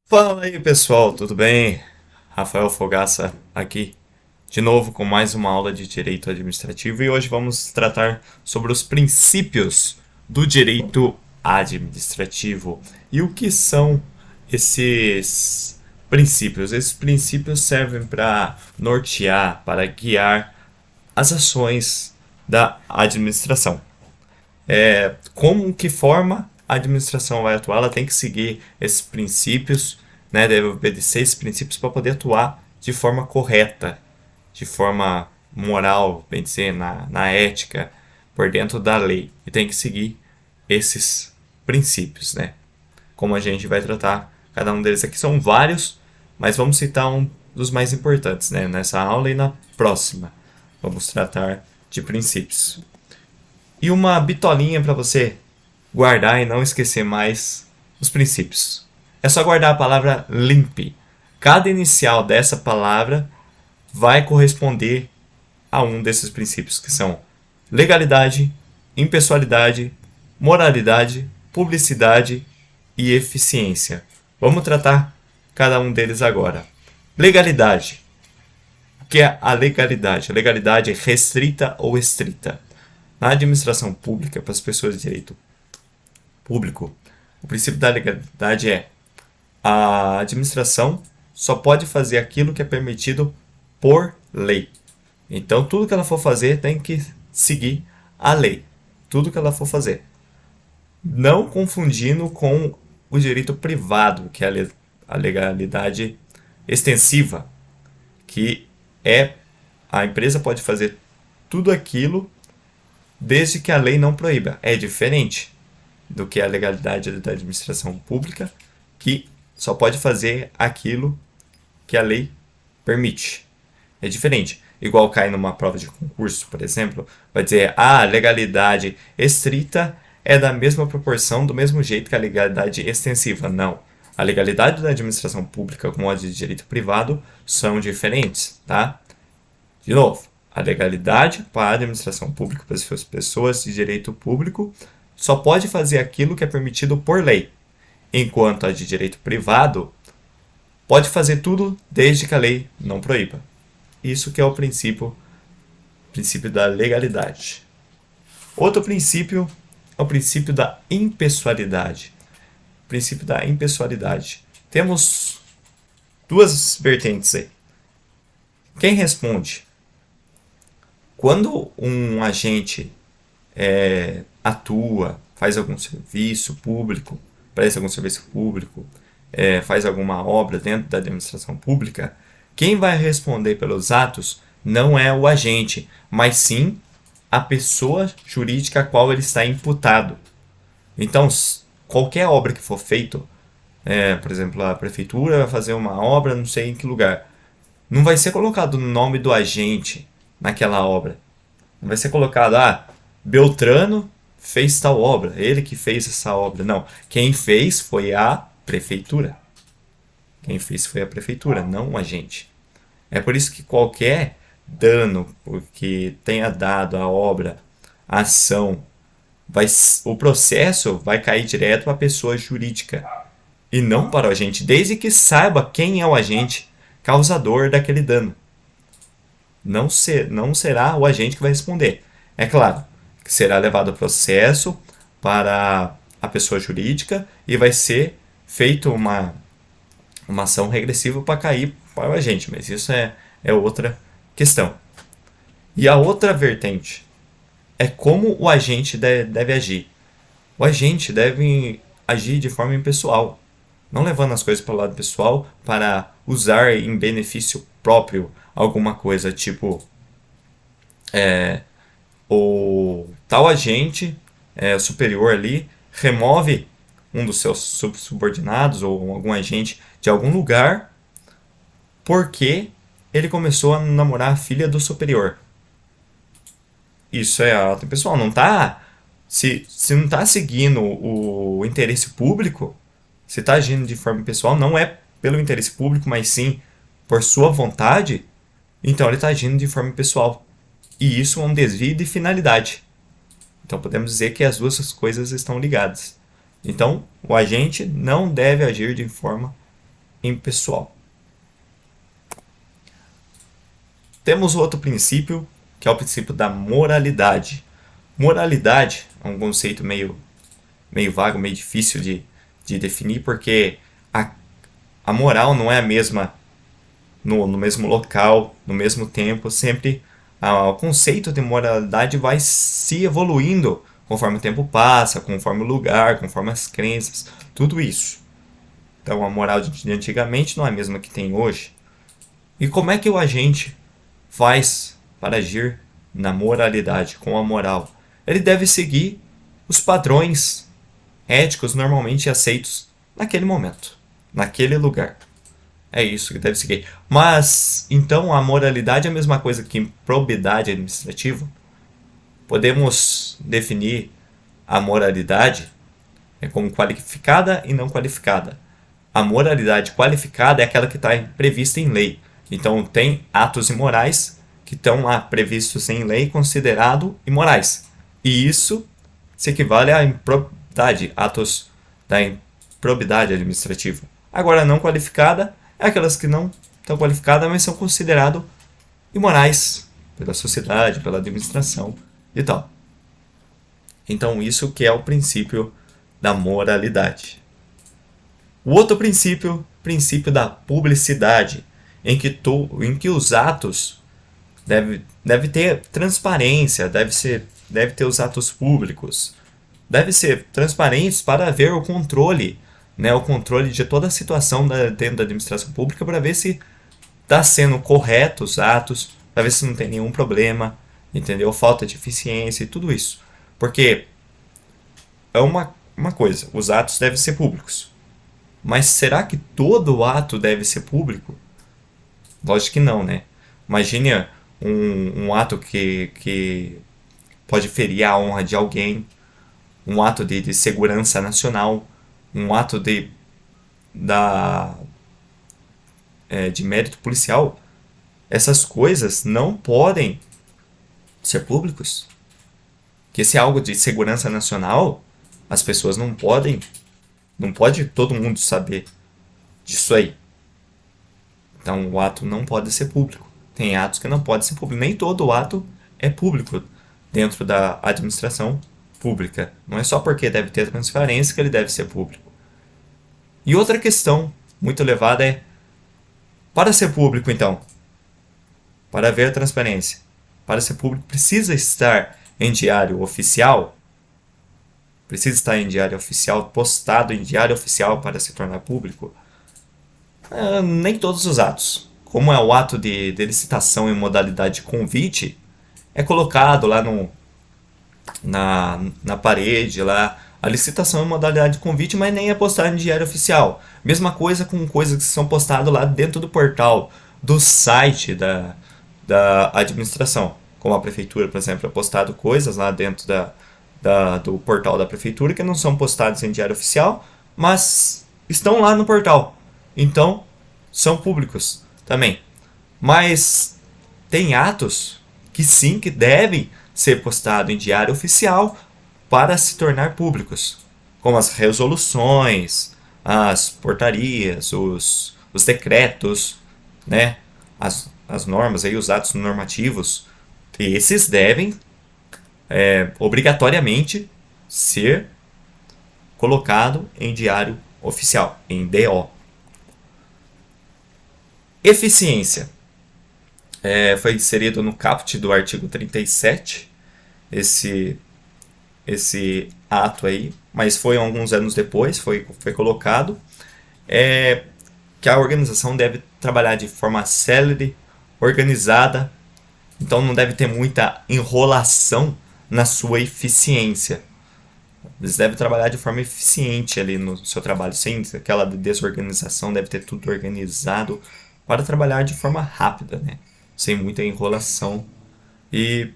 Fala aí pessoal, tudo bem? Rafael Fogaça aqui, de novo com mais uma aula de direito administrativo e hoje vamos tratar sobre os princípios do direito administrativo. E o que são esses princípios? Esses princípios servem para nortear, para guiar as ações da administração. Como que forma a administração vai atuar, ela tem que seguir esses princípios, né, deve obedecer esses princípios para poder atuar de forma correta, de forma moral, bem dizer, na ética, por dentro da lei. E tem que seguir esses princípios, né? Como a gente vai tratar cada um deles aqui, são vários, mas vamos citar um dos mais importantes, né? Nessa aula e na próxima. Vamos tratar de princípios. E uma bitolinha para você guardar e não esquecer mais os princípios. É só guardar a palavra limpe. Cada inicial dessa palavra vai corresponder a um desses princípios, que são legalidade, impessoalidade, moralidade, publicidade e eficiência. Vamos tratar cada um deles agora. Legalidade. O que é a legalidade? A legalidade é restrita ou estrita. Na administração pública, para as pessoas de direito público, o princípio da legalidade é: a administração só pode fazer aquilo que é permitido por lei. Então, tudo que ela for fazer tem que seguir a lei. Tudo que ela for fazer. Não confundindo com o direito privado, que é a legalidade extensiva, que é a empresa pode fazer tudo aquilo desde que a lei não proíba. É diferente do que a legalidade da administração pública, que só pode fazer aquilo que a lei permite. É diferente. Igual cai numa prova de concurso, por exemplo, vai dizer: a legalidade estrita é da mesma proporção, do mesmo jeito que a legalidade extensiva. Não. A legalidade da administração pública com a de direito privado são diferentes, tá? De novo, a legalidade para a administração pública, para as pessoas de direito público, só pode fazer aquilo que é permitido por lei, enquanto a de direito privado pode fazer tudo desde que a lei não proíba. Isso que é o princípio da legalidade. Outro princípio é o princípio da impessoalidade. Princípio da impessoalidade. Temos duas vertentes aí. Quem responde? Quando um agente atua, faz algum serviço público, presta algum serviço público, faz alguma obra dentro da administração pública, quem vai responder pelos atos não é o agente, mas sim a pessoa jurídica a qual ele está imputado. Então, qualquer obra que for feita, por exemplo, a prefeitura vai fazer uma obra, não sei em que lugar, não vai ser colocado o nome do agente naquela obra. Não vai ser colocado: Beltrano fez tal obra, ele que fez essa obra. Não, quem fez foi a prefeitura. Quem fez foi a prefeitura, não o agente. É por isso que qualquer dano que tenha dado à obra, a ação, o processo vai cair direto para a pessoa jurídica e não para o agente, desde que saiba quem é o agente causador daquele dano. Não será o agente que vai responder. É claro que será levado o processo para a pessoa jurídica e vai ser feita uma ação regressiva para cair para o agente, mas isso é outra questão. E a outra vertente é como o agente deve agir. O agente deve agir de forma impessoal, não levando as coisas para o lado pessoal para usar em benefício próprio alguma coisa, tipo o tal agente superior ali remove um dos seus subordinados ou algum agente de algum lugar porque ele começou a namorar a filha do superior. Isso é ato pessoal, não tá. Se não está seguindo o interesse público, se está agindo de forma pessoal, não é pelo interesse público, mas sim por sua vontade, então ele está agindo de forma pessoal. E isso é um desvio de finalidade. Então podemos dizer que as duas coisas estão ligadas. Então o agente não deve agir de forma impessoal. Temos outro princípio, que é o princípio da moralidade. Moralidade é um conceito meio vago, meio difícil de definir, porque a moral não é a mesma no mesmo local, no mesmo tempo. Sempre o conceito de moralidade vai se evoluindo conforme o tempo passa, conforme o lugar, conforme as crenças, tudo isso. Então a moral de antigamente não é a mesma que tem hoje. E como é que o agente faz para agir na moralidade, com a moral? Ele deve seguir os padrões éticos normalmente aceitos naquele momento, naquele lugar. É isso que deve seguir. Mas, então, a moralidade é a mesma coisa que improbidade administrativa? Podemos definir a moralidade como qualificada e não qualificada. A moralidade qualificada é aquela que está prevista em lei. Então, tem atos imorais que estão lá previstos em lei considerados imorais. E isso se equivale à improbidade, atos da improbidade administrativa. Agora, não qualificada é aquelas que não estão qualificadas, mas são consideradas imorais pela sociedade, pela administração e tal. Então, isso que é o princípio da moralidade. O outro princípio da publicidade, em que os atos deve ter transparência, deve ter os atos públicos, deve ser transparentes para haver o controle, né, o controle de toda a situação dentro da administração pública, para ver se está sendo correto os atos, para ver se não tem nenhum problema, entendeu? Falta de eficiência e tudo isso. Porque é uma coisa, os atos devem ser públicos. Mas será que todo ato deve ser público? Lógico que não, né? Imagine um ato que pode ferir a honra de alguém, um ato de segurança nacional, um ato de mérito policial. Essas coisas não podem ser públicos. Que se é algo de segurança nacional, as pessoas não pode todo mundo saber disso aí. Então o ato não pode ser público. Tem atos que não podem ser públicos. Nem todo ato é público dentro da administração pública. Não é só porque deve ter transparência que ele deve ser público. E outra questão muito elevada é: para ser público, então, para haver transparência, para ser público, precisa estar em diário oficial? Precisa estar em diário oficial, postado em diário oficial para se tornar público? Nem todos os atos. Como é o ato de licitação em modalidade de convite, é colocado lá na parede, lá, a licitação em modalidade de convite, mas nem é postado em diário oficial. Mesma coisa com coisas que são postadas lá dentro do portal, do site da administração. Como a prefeitura, por exemplo, é postado coisas lá dentro do portal da prefeitura que não são postadas em diário oficial, mas estão lá no portal. Então, são públicos também. Mas tem atos que sim, que devem ser postados em diário oficial para se tornar públicos, como as resoluções, as portarias, os decretos, né? As normas, aí, os atos normativos. E esses devem obrigatoriamente ser colocado em diário oficial, em DO. Eficiência. Foi inserido no caput do artigo 37, esse ato aí, mas foi alguns anos depois, foi colocado, que a organização deve trabalhar de forma célere, organizada, então não deve ter muita enrolação na sua eficiência. Eles devem trabalhar de forma eficiente ali no seu trabalho, sem aquela desorganização, deve ter tudo organizado para trabalhar de forma rápida, né? Sem muita enrolação. E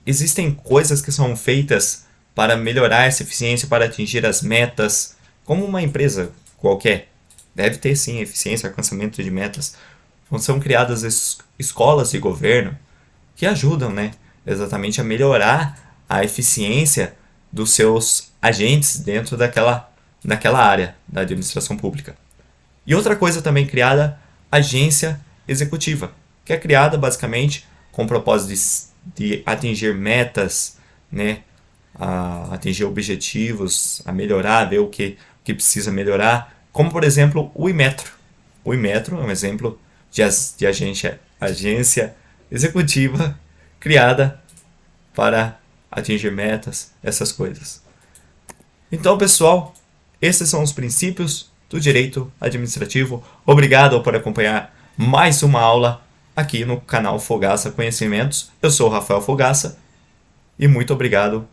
existem coisas que são feitas para melhorar essa eficiência, para atingir as metas, como uma empresa qualquer. Deve ter sim eficiência, alcançamento de metas. São criadas escolas de governo que ajudam, né, exatamente a melhorar a eficiência dos seus agentes dentro daquela área da administração pública. E outra coisa também criada, agência executiva, que é criada basicamente com o propósito de atingir metas, né, a atingir objetivos, a melhorar, ver o que precisa melhorar, como por exemplo o Imetro. O Imetro é um exemplo de agência executiva criada para atingir metas, essas coisas. Então, pessoal, esses são os princípios do direito administrativo. Obrigado por acompanhar mais uma aula aqui no canal Fogaça Conhecimentos. Eu sou o Rafael Fogaça e muito obrigado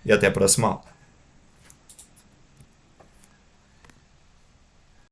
e até a próxima aula.